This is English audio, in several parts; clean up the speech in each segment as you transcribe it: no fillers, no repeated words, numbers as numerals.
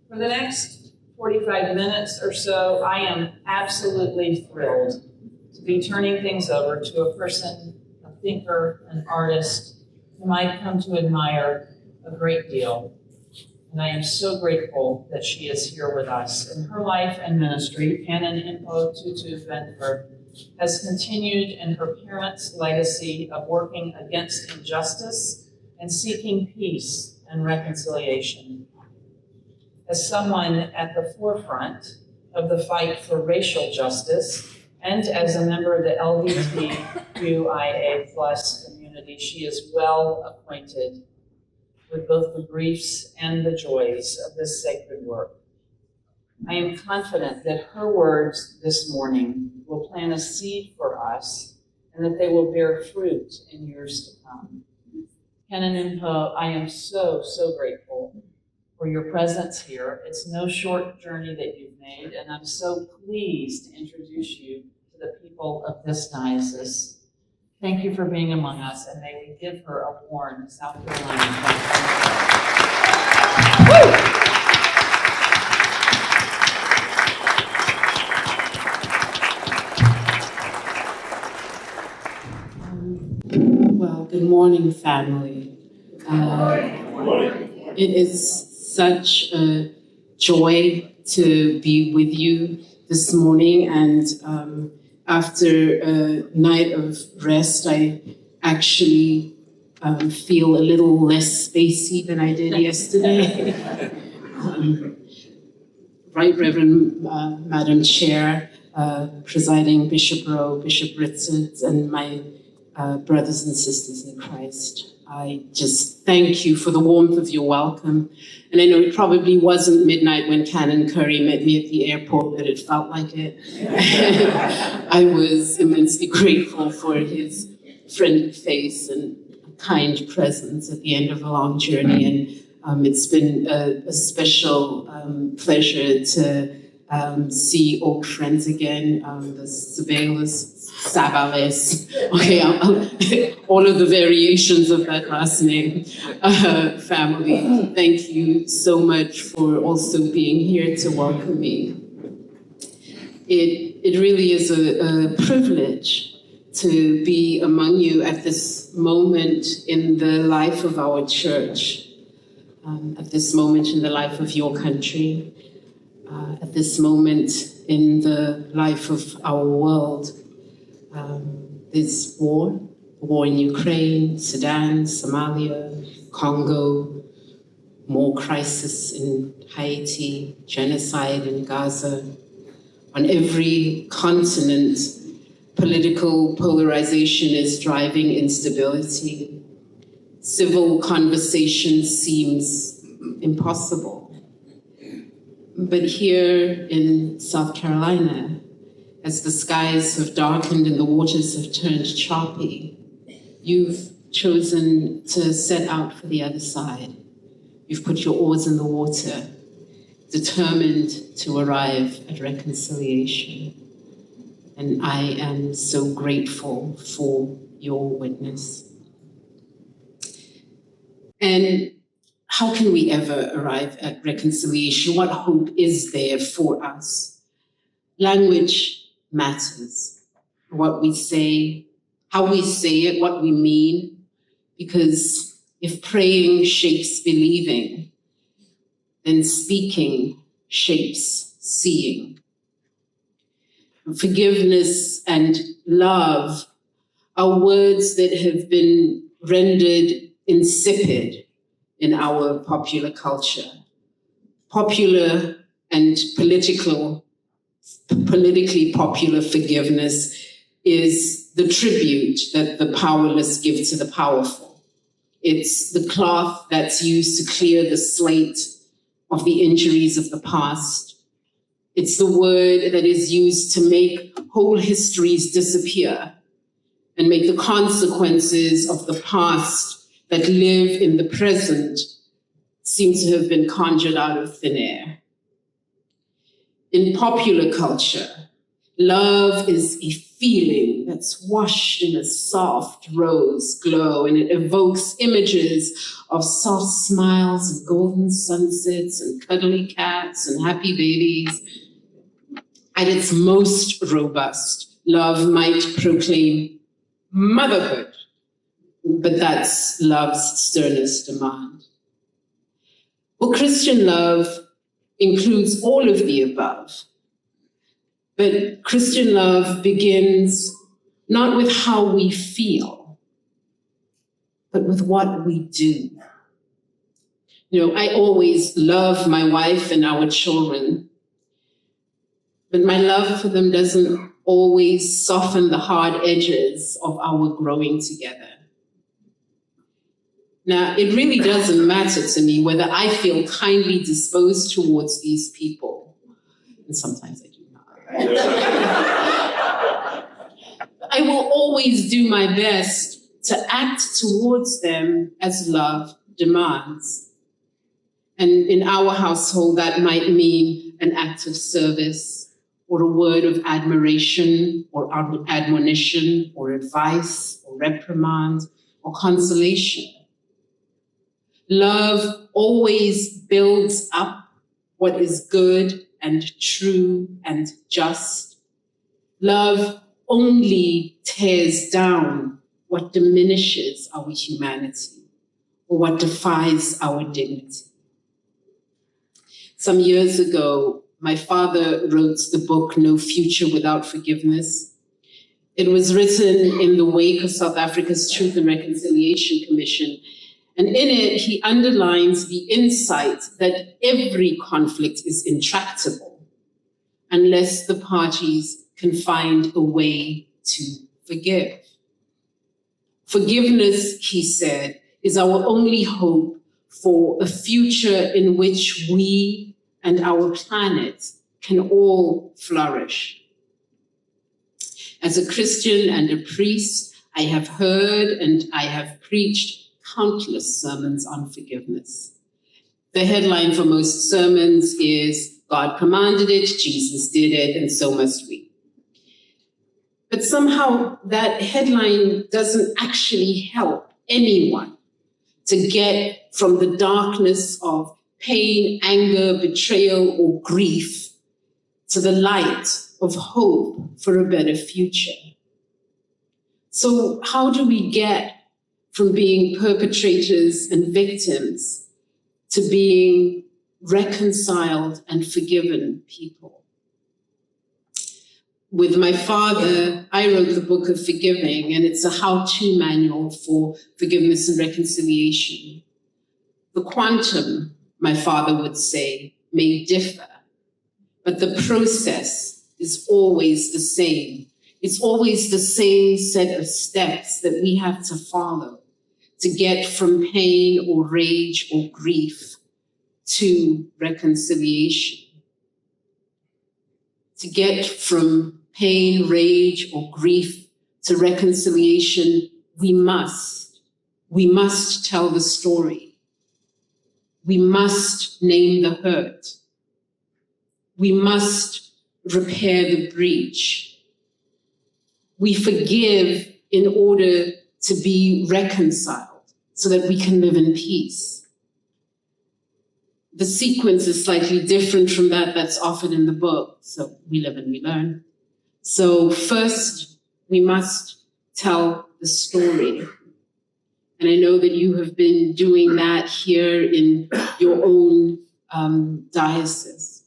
For the next 45 minutes or so, I am absolutely thrilled to be turning things over to a person, a thinker, an artist, whom I've come to admire a great deal. And I am so grateful that she is here with us. In her life and ministry, Canon Mpho Tutu van Furth has continued in her parents' legacy of working against injustice and seeking peace and reconciliation. As someone at the forefront of the fight for racial justice, and as a member of the LGBTQIA+ community, she is well acquainted with both the griefs and the joys of this sacred work. I am confident that her words this morning will plant a seed for us and that they will bear fruit in years to come. Canon Mpho, I am so grateful for your presence here. It's no short journey that you've made, and I'm so pleased to introduce you to the people of this diocese. Thank you for being among us, and may we give her a warm South Carolina Well, good morning, family. It is such a joy to be with you this morning, and after a night of rest, I actually feel a little less spacey than I did yesterday. Right, Reverend Madam Chair, Presiding Bishop Rowe, Bishop Richards, and my brothers and sisters in Christ. I just thank you for the warmth of your welcome. And I know it probably wasn't midnight when Canon Curry met me at the airport, but it felt like it. I was immensely grateful for his friendly face and kind presence at the end of a long journey. And it's been a special pleasure to see old friends again, the Sabales, okay, all of the variations of that last name, family. Thank you so much for also being here to welcome me. It really is a privilege to be among you at this moment in the life of our church, at this moment in the life of your country, at this moment in the life of our world. There's war in Ukraine, Sudan, Somalia, Congo, more crisis in Haiti, genocide in Gaza. On every continent, political polarization is driving instability. Civil conversation seems impossible. But here in South Carolina, as the skies have darkened and the waters have turned choppy, you've chosen to set out for the other side. You've put your oars in the water, determined to arrive at reconciliation. And I am so grateful for your witness. And how can we ever arrive at reconciliation? What hope is there for us? Language matters. What we say, how we say it, what we mean. Because if praying shapes believing, then speaking shapes seeing. Forgiveness and love are words that have been rendered insipid in our popular culture. Popular and politically popular forgiveness is the tribute that the powerless give to the powerful. It's the cloth that's used to clear the slate of the injuries of the past. It's the word that is used to make whole histories disappear and make the consequences of the past that live in the present seem to have been conjured out of thin air. In popular culture, Love is a feeling that's washed in a soft rose glow, and it evokes images of soft smiles and golden sunsets and cuddly cats and happy babies. At its most robust, love might proclaim motherhood, but that's love's sternest demand. Well, Christian love includes all of the above. But Christian love begins not with how we feel, but with what we do. I always love my wife and our children, but my love for them doesn't always soften the hard edges of our growing together. Now, it really doesn't matter to me whether I feel kindly disposed towards these people, and sometimes I do. I will always do my best to act towards them as love demands. And in our household, that might mean an act of service, or a word of admiration, or admonition, or advice, or reprimand, or consolation. Love always builds up what is good and true and just. Love only tears down what diminishes our humanity or what defies our dignity. Some years ago, my father wrote the book, No Future Without Forgiveness. It was written in the wake of South Africa's Truth and Reconciliation Commission. And in it, he underlines the insight that every conflict is intractable unless the parties can find a way to forgive. Forgiveness, he said, is our only hope for a future in which we and our planet can all flourish. As a Christian and a priest, I have heard and I have preached countless sermons on forgiveness. The headline for most sermons is, God commanded it, Jesus did it, and so must we. But somehow that headline doesn't actually help anyone to get from the darkness of pain, anger, betrayal, or grief to the light of hope for a better future. So how do we get from being perpetrators and victims to being reconciled and forgiven people? With my father, I wrote the book of Forgiving, and it's a how-to manual for forgiveness and reconciliation. The quantum, my father would say, may differ, but the process is always the same. It's always the same set of steps that we have to follow to get from pain or rage or grief to reconciliation. To get from pain, rage, or grief to reconciliation, we must tell the story. We must name the hurt. We must repair the breach. We forgive in order to be reconciled so that we can live in peace. The sequence is slightly different from that's offered in the book. So we live and we learn. So first, we must tell the story. And I know that you have been doing that here in your own diocese.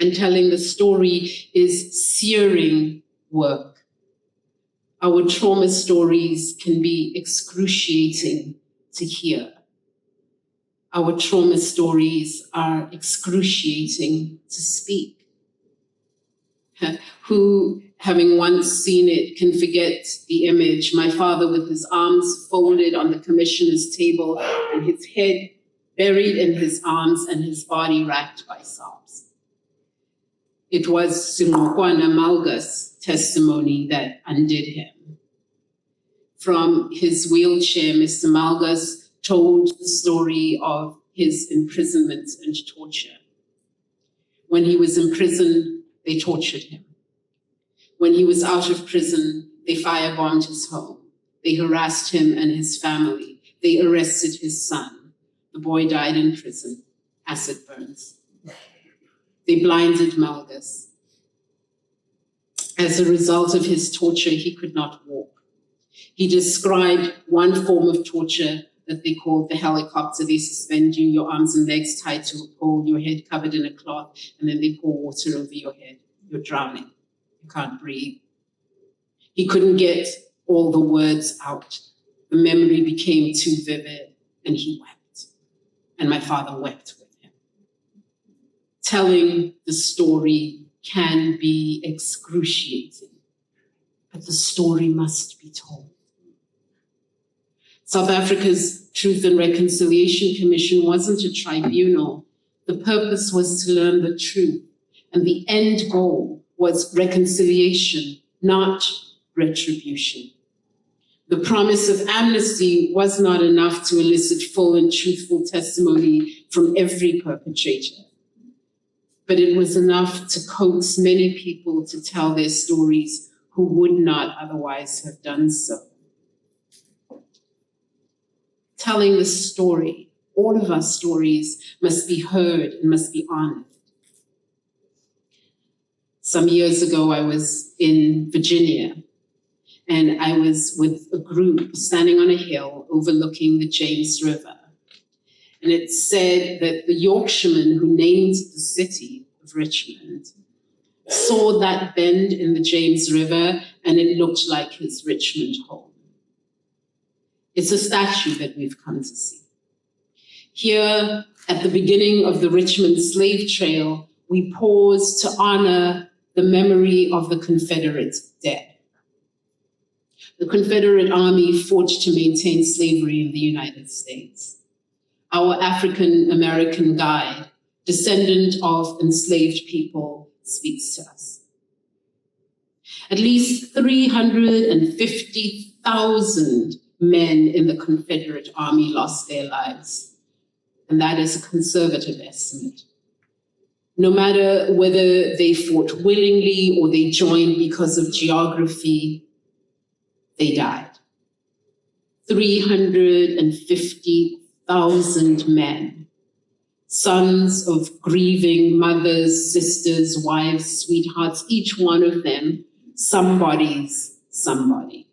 And telling the story is searing work. Our trauma stories can be excruciating to hear. Our trauma stories are excruciating to speak. Who, having once seen it, can forget the image? My father with his arms folded on the commissioner's table and his head buried in his arms and his body racked by sobs. It was Singokwana Malga's testimony that undid him. From his wheelchair, Mr. Malgas told the story of his imprisonment and torture. When he was in prison, they tortured him. When he was out of prison, they firebombed his home. They harassed him and his family. They arrested his son. The boy died in prison, acid burns. They blinded Malgus. As a result of his torture, he could not walk. He described one form of torture that they called the helicopter. They suspend you, your arms and legs tied to a pole, your head covered in a cloth, and then they pour water over your head. You're drowning. You can't breathe. He couldn't get all the words out. The memory became too vivid, and he wept. And my father wept with him. Telling the story can be excruciating, but the story must be told. South Africa's Truth and Reconciliation Commission wasn't a tribunal. The purpose was to learn the truth, and the end goal was reconciliation, not retribution. The promise of amnesty was not enough to elicit full and truthful testimony from every perpetrator, but it was enough to coax many people to tell their stories who would not otherwise have done so. Telling the story, all of our stories must be heard and must be honored. Some years ago, I was in Virginia, and I was with a group standing on a hill overlooking the James River. And it said that the Yorkshireman who named the city of Richmond saw that bend in the James River, and it looked like his Richmond home. It's a statue that we've come to see. Here, at the beginning of the Richmond slave trail, we pause to honor the memory of the Confederate dead. The Confederate Army fought to maintain slavery in the United States. Our African-American guide, descendant of enslaved people, speaks to us. At least 350,000 men in the Confederate Army lost their lives, and that is a conservative estimate. No matter whether they fought willingly or they joined because of geography, they died. 350,000 men, sons of grieving mothers, sisters, wives, sweethearts, each one of them, somebody's somebody.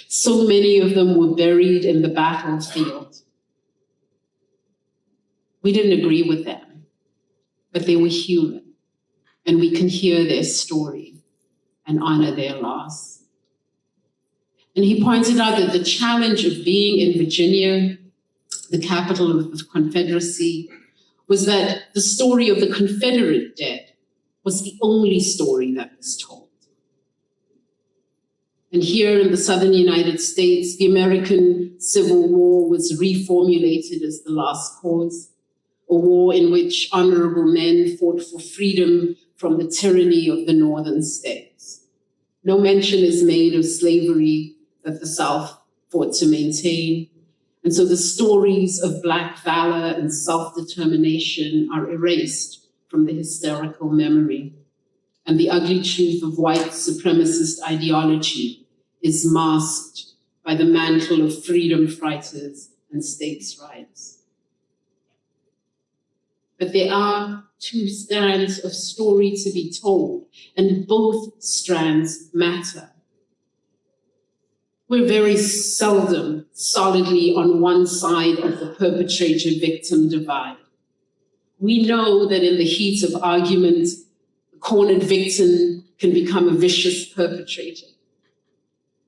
So many of them were buried in the battlefield. We didn't agree with them, but they were human, and we can hear their story and honor their loss. And he pointed out that the challenge of being in Virginia, the capital of the Confederacy, was that the story of the Confederate dead was the only story that was told. And here in the southern United States, the American Civil War was reformulated as the last cause, a war in which honorable men fought for freedom from the tyranny of the northern states. No mention is made of slavery that the South fought to maintain. And so the stories of Black valor and self-determination are erased from the historical memory. And the ugly truth of white supremacist ideology is masked by the mantle of freedom fighters and states' rights. But there are two strands of story to be told, and both strands matter. We're very seldom solidly on one side of the perpetrator-victim divide. We know that in the heat of argument, the cornered victim can become a vicious perpetrator.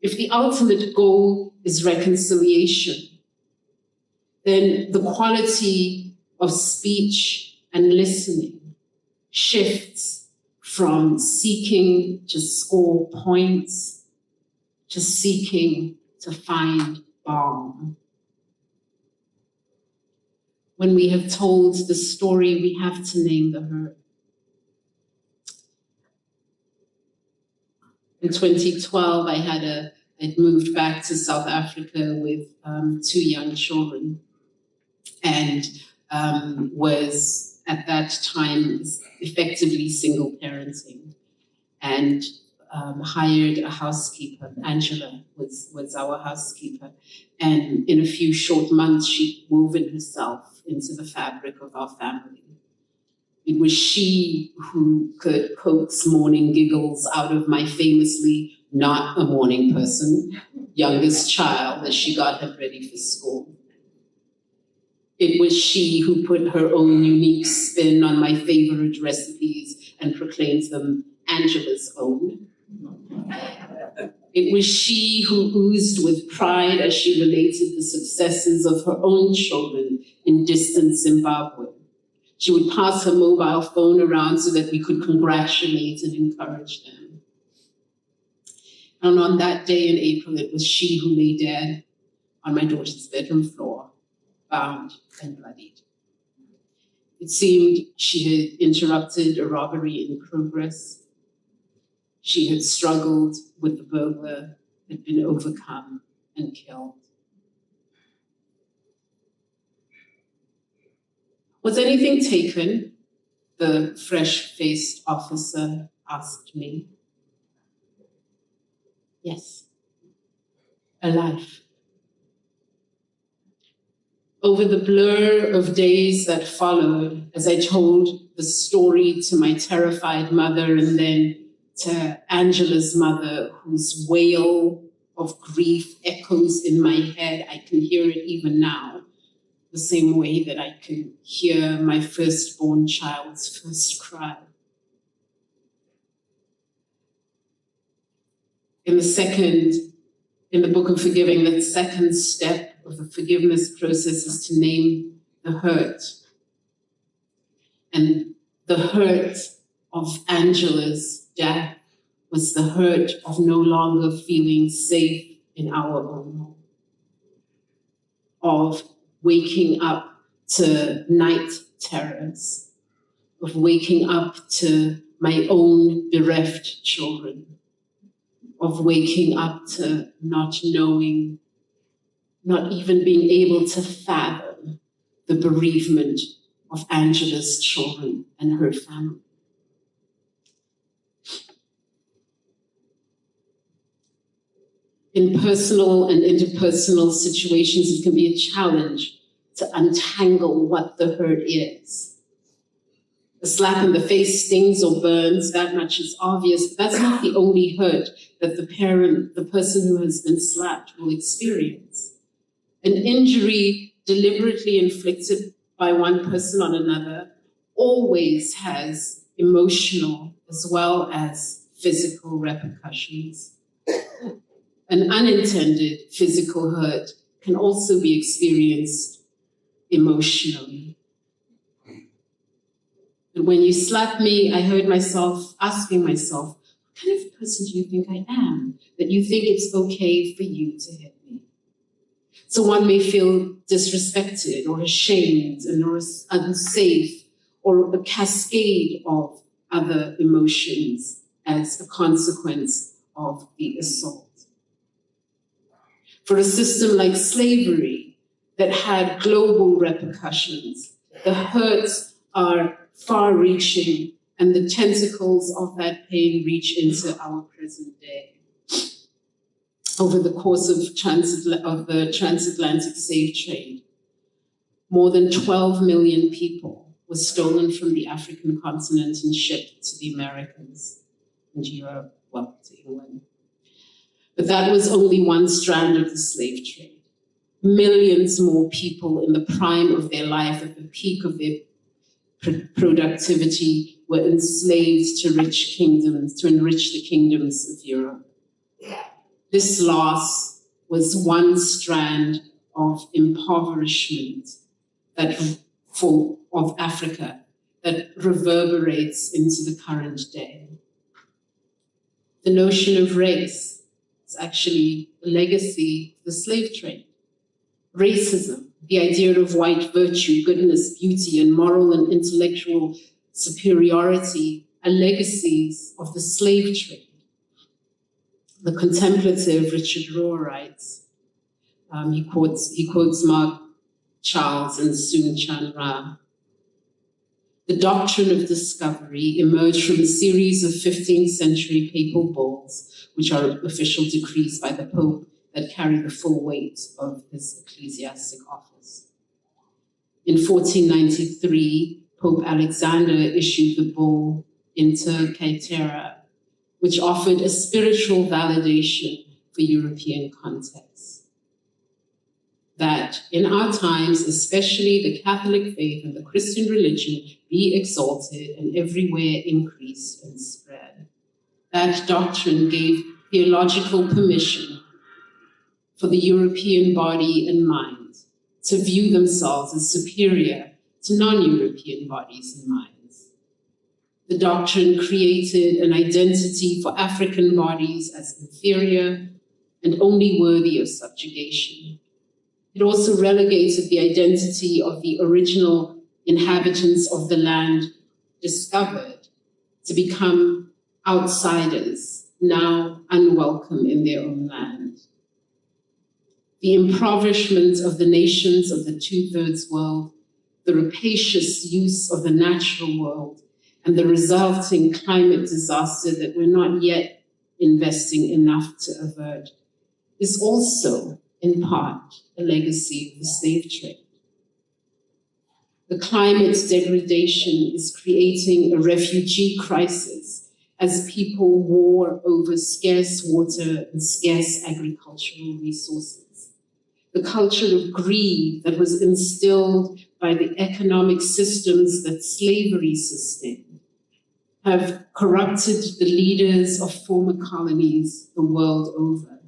If the ultimate goal is reconciliation, then the quality of speech and listening shifts from seeking to score points to seeking to find balm. When we have told the story, we have to name the hurt. In 2012, I'd moved back to South Africa with 2 young children, and was at that time effectively single parenting. And hired a housekeeper. Angela was our housekeeper. And in a few short months, she'd woven herself into the fabric of our family. It was she who could coax morning giggles out of my famously not a morning person, youngest child, as she got her ready for school. It was she who put her own unique spin on my favorite recipes and proclaimed them Angela's own. It was she who oozed with pride as she related the successes of her own children in distant Zimbabwe. She would pass her mobile phone around so that we could congratulate and encourage them. And on that day in April, it was she who lay dead on my daughter's bedroom floor, bound and bloodied. It seemed she had interrupted a robbery in progress. She had struggled with the burglar, had been overcome and killed. Was anything taken? The fresh-faced officer asked me. Yes, a life. Over the blur of days that followed, as I told the story to my terrified mother and then to Angela's mother, whose wail of grief echoes in my head, I can hear it even now, the same way that I could hear my firstborn child's first cry. In the book of forgiving, the second step of the forgiveness process is to name the hurt. And the hurt of Angela's death was the hurt of no longer feeling safe in our own home, of waking up to night terrors, of waking up to my own bereft children, of waking up to not knowing, not even being able to fathom the bereavement of Angela's children and her family. In personal and interpersonal situations, it can be a challenge to untangle what the hurt is. A slap in the face stings or burns, that much is obvious, but that's not the only hurt that the person who has been slapped will experience. An injury deliberately inflicted by one person on another always has emotional as well as physical repercussions. An unintended physical hurt can also be experienced emotionally. And when you slap me, I heard myself asking myself, what kind of person do you think I am, that you think it's okay for you to hit me? So one may feel disrespected or ashamed or unsafe or a cascade of other emotions as a consequence of the assault. For a system like slavery that had global repercussions, the hurts are far-reaching and the tentacles of that pain reach into our present day. Over the course of the transatlantic slave trade, more than 12 million people were stolen from the African continent and shipped to the Americas and Europe, well, to England. But that was only one strand of the slave trade. Millions more people in the prime of their life, at the peak of their productivity, were enslaved to rich kingdoms, to enrich the kingdoms of Europe. This loss was one strand of impoverishment of Africa that reverberates into the current day. The notion of race is actually a legacy of the slave trade. Racism, the idea of white virtue, goodness, beauty, and moral and intellectual superiority are legacies of the slave trade. The contemplative Richard Rohr writes, he quotes Mark Charles and Soong Chan Ra. The doctrine of discovery emerged from a series of 15th century papal bulls, which are official decrees by the Pope that carry the full weight of his ecclesiastic office. In 1493, Pope Alexander issued the bull Inter Caetera, which offered a spiritual validation for European contexts. That in our times, especially the Catholic faith and the Christian religion, be exalted and everywhere increase and spread. That doctrine gave theological permission for the European body and mind to view themselves as superior to non-European bodies and minds. The doctrine created an identity for African bodies as inferior and only worthy of subjugation. It also relegated the identity of the original inhabitants of the land discovered to become outsiders, now unwelcome in their own land. The impoverishment of the nations of the two-thirds world, the rapacious use of the natural world, and the resulting climate disaster that we're not yet investing enough to avert is also, in part, a legacy of the slave trade. The climate degradation is creating a refugee crisis as people war over scarce water and scarce agricultural resources. The culture of greed that was instilled by the economic systems that slavery sustained have corrupted the leaders of former colonies the world over.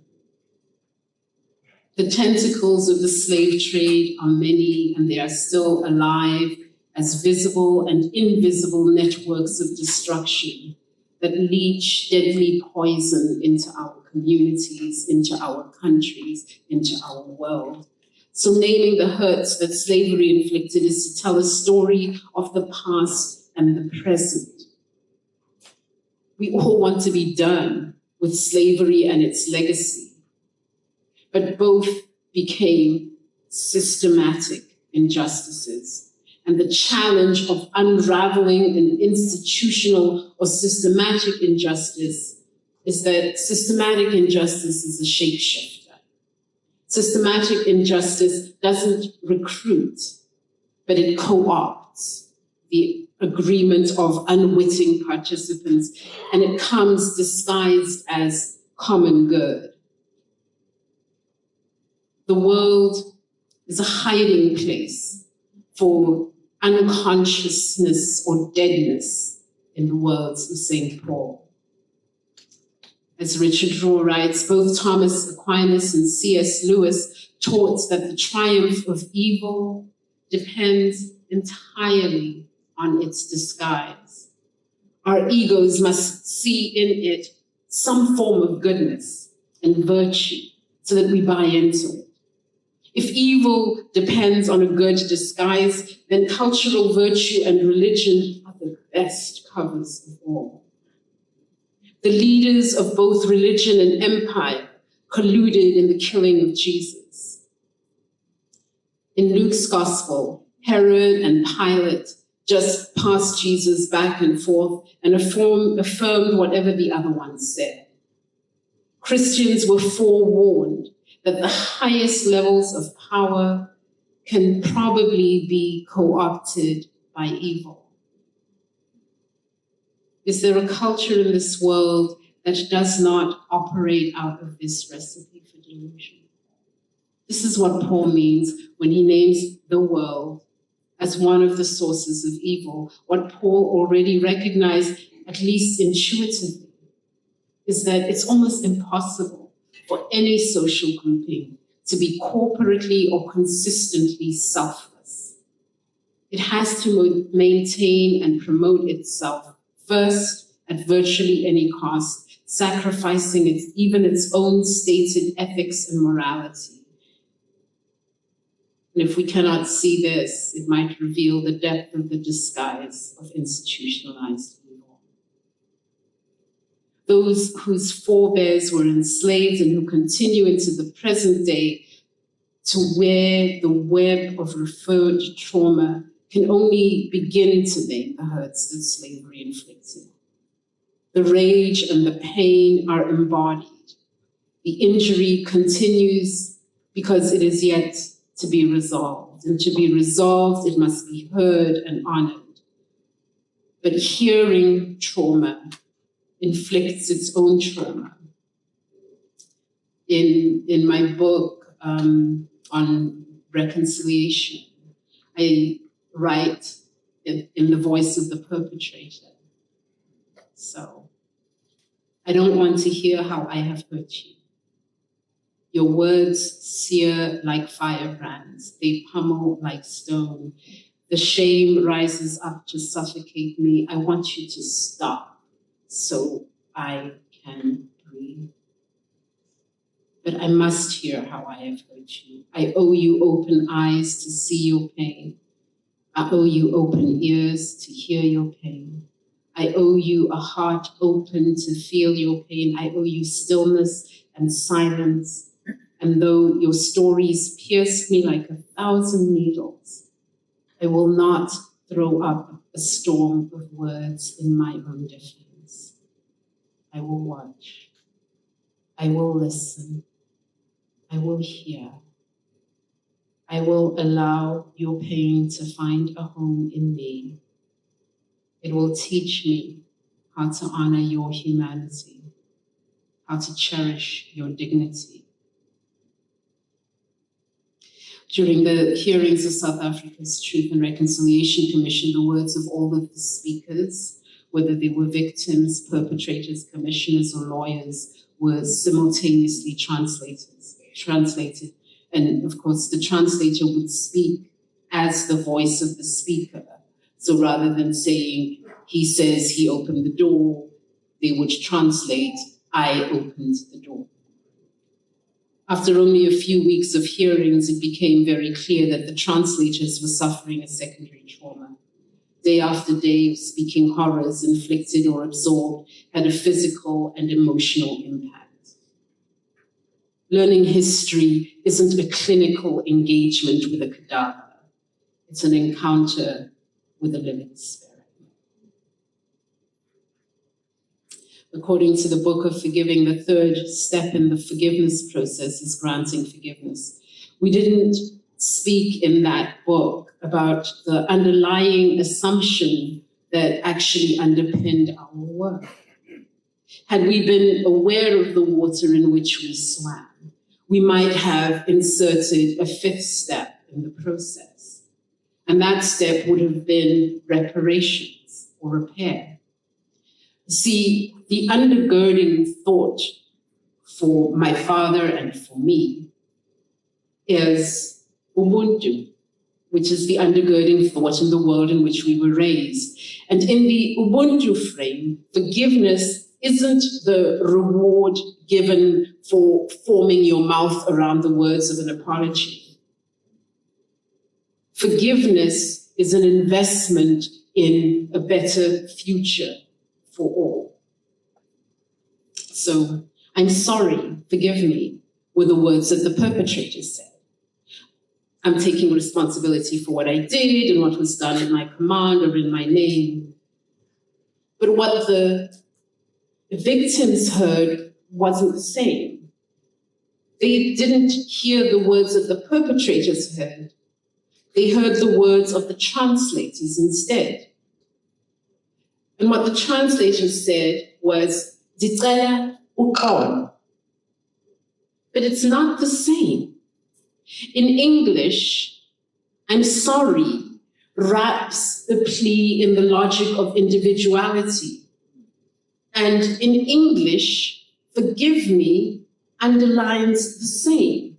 The tentacles of the slave trade are many, and they are still alive as visible and invisible networks of destruction that leach deadly poison into our communities, into our countries, into our world. So naming the hurts that slavery inflicted is to tell a story of the past and the present. We all want to be done with slavery and its legacy, but both became systematic injustices. And the challenge of unraveling an institutional or systematic injustice is that systematic injustice is a shapeshifter. Systematic injustice doesn't recruit, but it co-opts the agreement of unwitting participants, and it comes disguised as common good. The world is a hiding place for unconsciousness or deadness, in the words of St. Paul. As Richard Rohr writes, both Thomas Aquinas and C.S. Lewis taught that the triumph of evil depends entirely on its disguise. Our egos must see in it some form of goodness and virtue so that we buy into it. If evil depends on a good disguise, then cultural virtue and religion are the best covers of all. The leaders of both religion and empire colluded in the killing of Jesus. In Luke's gospel, Herod and Pilate just passed Jesus back and forth and affirmed whatever the other one said. Christians were forewarned that the highest levels of power can probably be co-opted by evil. Is there a culture in this world that does not operate out of this recipe for delusion? This is what Paul means when he names the world as one of the sources of evil. What Paul already recognized, at least intuitively, is that it's almost impossible for any social grouping to be corporately or consistently selfless. It has to maintain and promote itself first at virtually any cost, sacrificing even its own stated ethics and morality. And if we cannot see this, it might reveal the depth of the disguise of institutionalized evil. Those whose forebears were enslaved and who continue into the present day to wear the web of referred trauma can only begin to name the hurts that slavery inflicted. The rage and the pain are embodied. The injury continues because it is yet to be resolved. And to be resolved, it must be heard and honored. But hearing trauma inflicts its own trauma. In my book on reconciliation, I write in the voice of the perpetrator. So I don't want to hear how I have hurt you. Your words sear like firebrands. They pummel like stone. The shame rises up to suffocate me. I want you to stop so I can breathe. But I must hear how I have hurt you. I owe you open eyes to see your pain. I owe you open ears to hear your pain. I owe you a heart open to feel your pain. I owe you stillness and silence. And though your stories pierced me like 1,000 needles, I will not throw up a storm of words in my own defense. I will watch. I will listen. I will hear. I will allow your pain to find a home in me. It will teach me how to honor your humanity, how to cherish your dignity. During the hearings of South Africa's Truth and Reconciliation Commission, the words of all of the speakers, whether they were victims, perpetrators, commissioners, or lawyers, were simultaneously translated. And of course, the translator would speak as the voice of the speaker. So rather than saying, he says he opened the door, they would translate, I opened the door. After only a few weeks of hearings, it became very clear that the translators were suffering a secondary trauma. Day after day, speaking horrors inflicted or absorbed had a physical and emotional impact. Learning history isn't a clinical engagement with a cadaver. It's an encounter with a living spirit. According to the Book of Forgiving, the third step in the forgiveness process is granting forgiveness. We didn't speak in that book about the underlying assumption that actually underpinned our work. Had we been aware of the water in which we swam, we might have inserted a fifth step in the process. And that step would have been reparations or repair. See, the undergirding thought for my father and for me is Ubuntu, which is the undergirding thought in the world in which we were raised. And in the Ubuntu frame, forgiveness isn't the reward given for forming your mouth around the words of an apology. Forgiveness is an investment in a better future for all. So, I'm sorry, forgive me, were the words that the perpetrators said. I'm taking responsibility for what I did and what was done at my command or in my name. But what the victims heard wasn't the same. They didn't hear the words that the perpetrators heard. They heard the words of the translators instead. And what the translators said was, "Dicela uxolo." But it's not the same. In English, I'm sorry wraps the plea in the logic of individuality. And in English, forgive me underlines the same.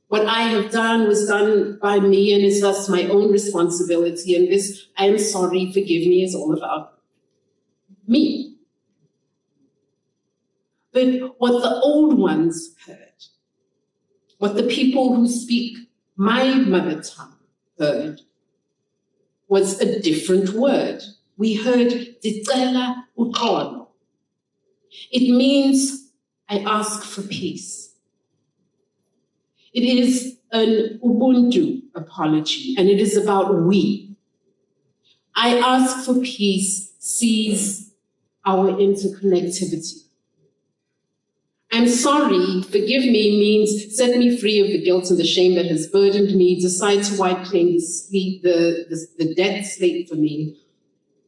What I have done was done by me and is thus my own responsibility. And this, I am sorry, forgive me, is all about me. But what the old ones heard, what the people who speak my mother tongue heard, was a different word. We heard "Dicela uxolo." It means I ask for peace. It is an Ubuntu apology, and it is about we. I ask for peace sees our interconnectivity. I'm sorry, forgive me means set me free of the guilt and the shame that has burdened me, decide to wipe clean the debt slate for me.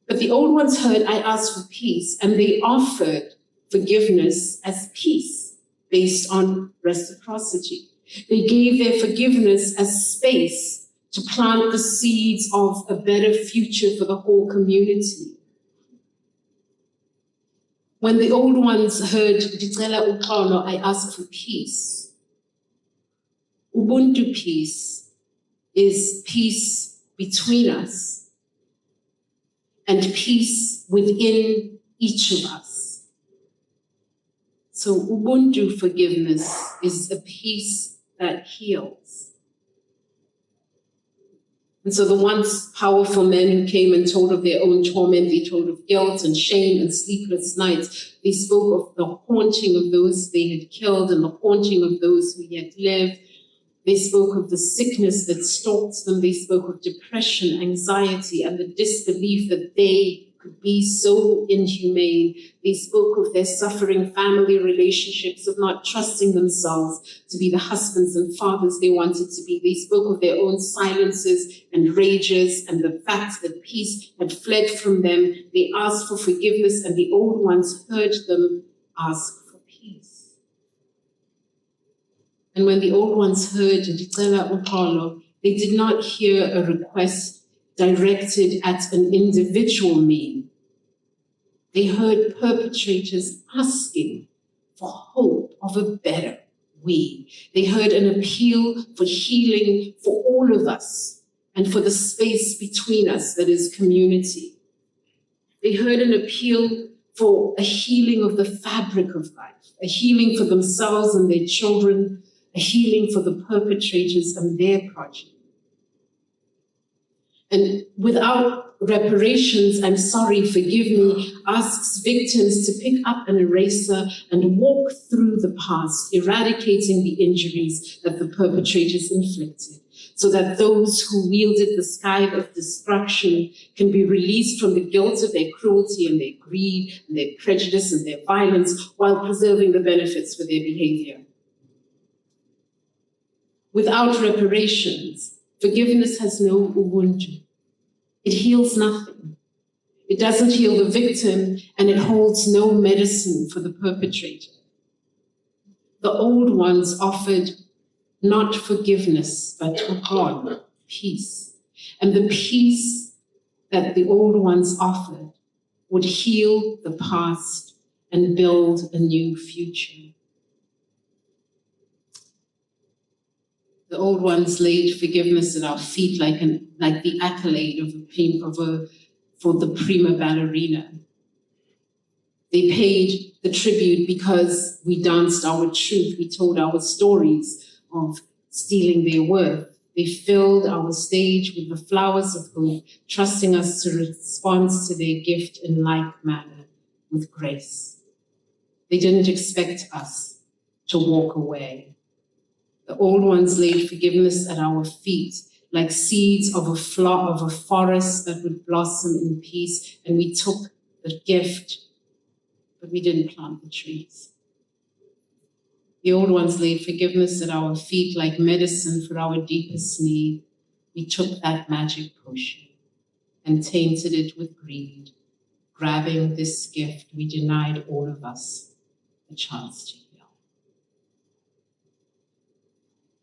But the old ones heard, I asked for peace, and they offered forgiveness as peace based on reciprocity. They gave their forgiveness as space to plant the seeds of a better future for the whole community. When the old ones heard, Dicela Uxolo, I ask for peace. Ubuntu peace is peace between us and peace within each of us. So Ubuntu forgiveness is a peace that heals. And so the once powerful men who came and told of their own torment, they told of guilt and shame and sleepless nights. They spoke of the haunting of those they had killed and the haunting of those who yet lived. They spoke of the sickness that stalked them. They spoke of depression, anxiety, and the disbelief that they could be so inhumane. They spoke of their suffering family relationships, of not trusting themselves to be the husbands and fathers they wanted to be. They spoke of their own silences and rages and the fact that peace had fled from them. They asked for forgiveness, and the old ones heard them ask for peace. And when the old ones heard Dicela Uxolo, they did not hear a request directed at an individual mean. They heard perpetrators asking for hope of a better way. They heard an appeal for healing for all of us and for the space between us that is community. They heard an appeal for a healing of the fabric of life, a healing for themselves and their children, a healing for the perpetrators and their progeny. And without reparations, I'm sorry, forgive me, asks victims to pick up an eraser and walk through the past, eradicating the injuries that the perpetrators inflicted, so that those who wielded the scythe of destruction can be released from the guilt of their cruelty and their greed and their prejudice and their violence, while preserving the benefits for their behavior. Without reparations, forgiveness has no Ubuntu. It heals nothing. It doesn't heal the victim, and it holds no medicine for the perpetrator. The old ones offered not forgiveness, but Uxolo, peace. And the peace that the old ones offered would heal the past and build a new future. The old ones laid forgiveness at our feet like the accolade for the prima ballerina. They paid the tribute because we danced our truth. We told our stories of stealing their worth. They filled our stage with the flowers of hope, trusting us to respond to their gift in like manner, with grace. They didn't expect us to walk away. The old ones laid forgiveness at our feet, like seeds of a forest that would blossom in peace, and we took the gift, but we didn't plant the trees. The old ones laid forgiveness at our feet like medicine for our deepest need. We took that magic potion and tainted it with greed, grabbing this gift we denied all of us a chance to heal.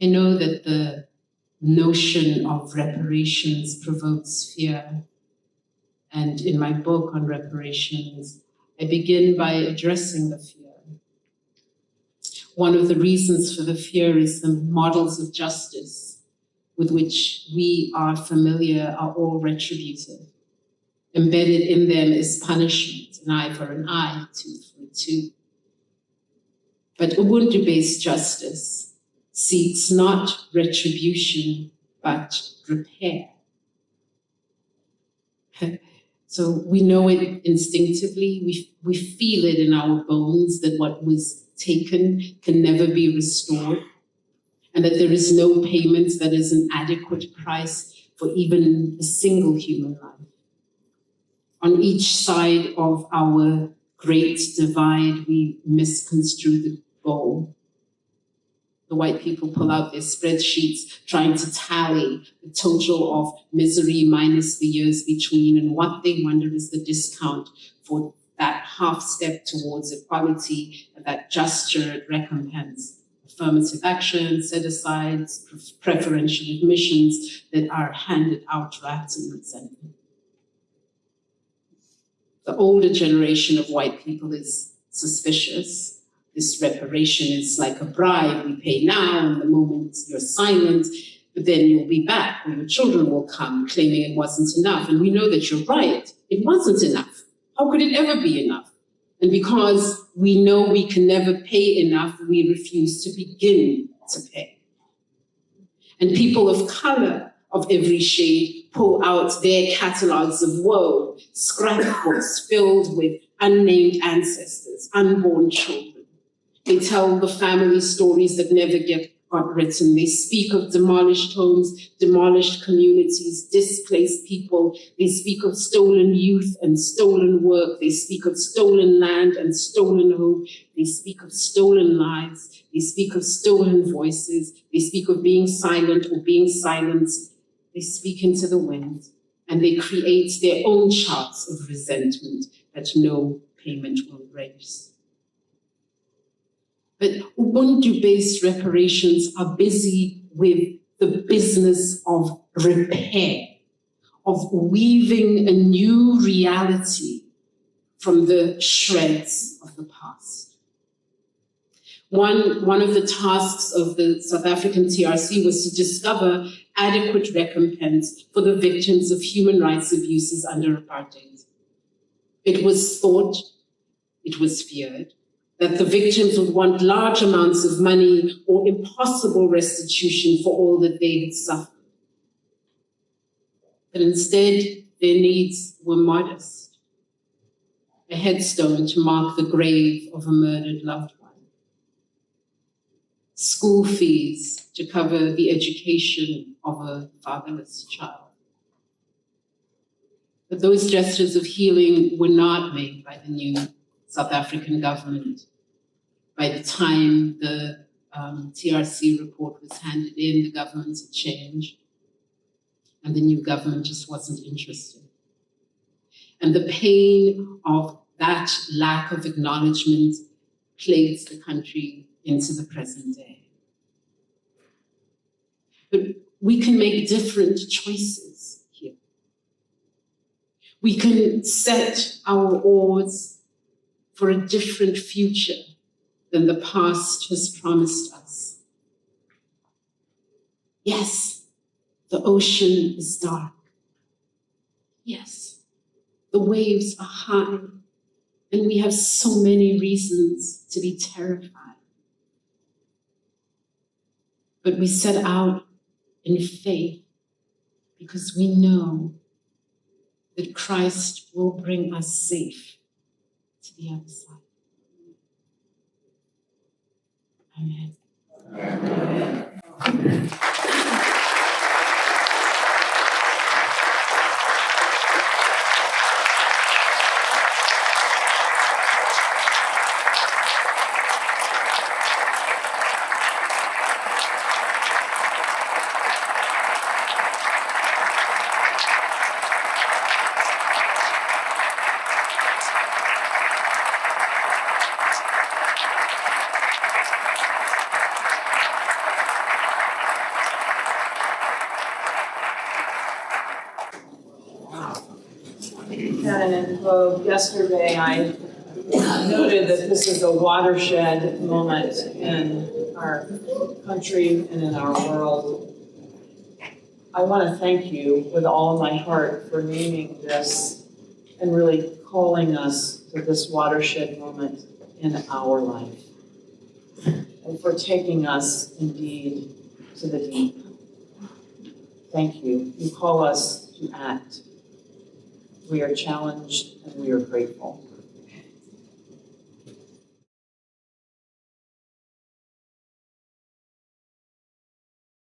I know that the notion of reparations provokes fear, and in my book on reparations, I begin by addressing the fear. One of the reasons for the fear is the models of justice with which we are familiar are all retributive. Embedded in them is punishment, an eye for an eye, tooth for a tooth. But Ubuntu-based justice seeks not retribution, but repair. So we know it instinctively, we feel it in our bones that what was taken can never be restored, and that there is no payment that is an adequate price for even a single human life. On each side of our great divide, we misconstrue the goal. The white people pull out their spreadsheets trying to tally the total of misery minus the years between, and what they wonder is the discount for that half step towards equality and that just recompense. Affirmative action, set-asides, preferential admissions that are handed out left and center. The older generation of white people is suspicious. This reparation is like a bribe. We pay now, and the moment you're silent, but then you'll be back, or your children will come claiming it wasn't enough. And we know that you're right. It wasn't enough. How could it ever be enough? And because we know we can never pay enough, we refuse to begin to pay. And people of color of every shade pull out their catalogs of woe, scrapbooks filled with unnamed ancestors, unborn children. They tell the family stories that never got written. They speak of demolished homes, demolished communities, displaced people. They speak of stolen youth and stolen work. They speak of stolen land and stolen hope. They speak of stolen lives. They speak of stolen voices. They speak of being silent or being silenced. They speak into the wind, and they create their own charts of resentment that no payment will erase. But Ubuntu-based reparations are busy with the business of repair, of weaving a new reality from the shreds of the past. One of the tasks of the South African TRC was to discover adequate recompense for the victims of human rights abuses under apartheid. It was thought, it was feared, that the victims would want large amounts of money or impossible restitution for all that they had suffered. But instead, their needs were modest. A headstone to mark the grave of a murdered loved one. School fees to cover the education of a fatherless child. But those gestures of healing were not made by the new South African government. By the time the TRC report was handed in, the government had changed, and the new government just wasn't interested. And the pain of that lack of acknowledgement plagues the country into the present day. But we can make different choices here. We can set our oars for a different future than the past has promised us. Yes, the ocean is dark. Yes, the waves are high, and we have so many reasons to be terrified. But we set out in faith because we know that Christ will bring us safe to the other side. Amen. Amen. Canon and Mpho, yesterday I noted that this is a watershed moment in our country and in our world. I want to thank you with all of my heart for naming this and really calling us to this watershed moment in our life, and for taking us indeed to the deep. Thank you. You call us to act. We are challenged and we are grateful.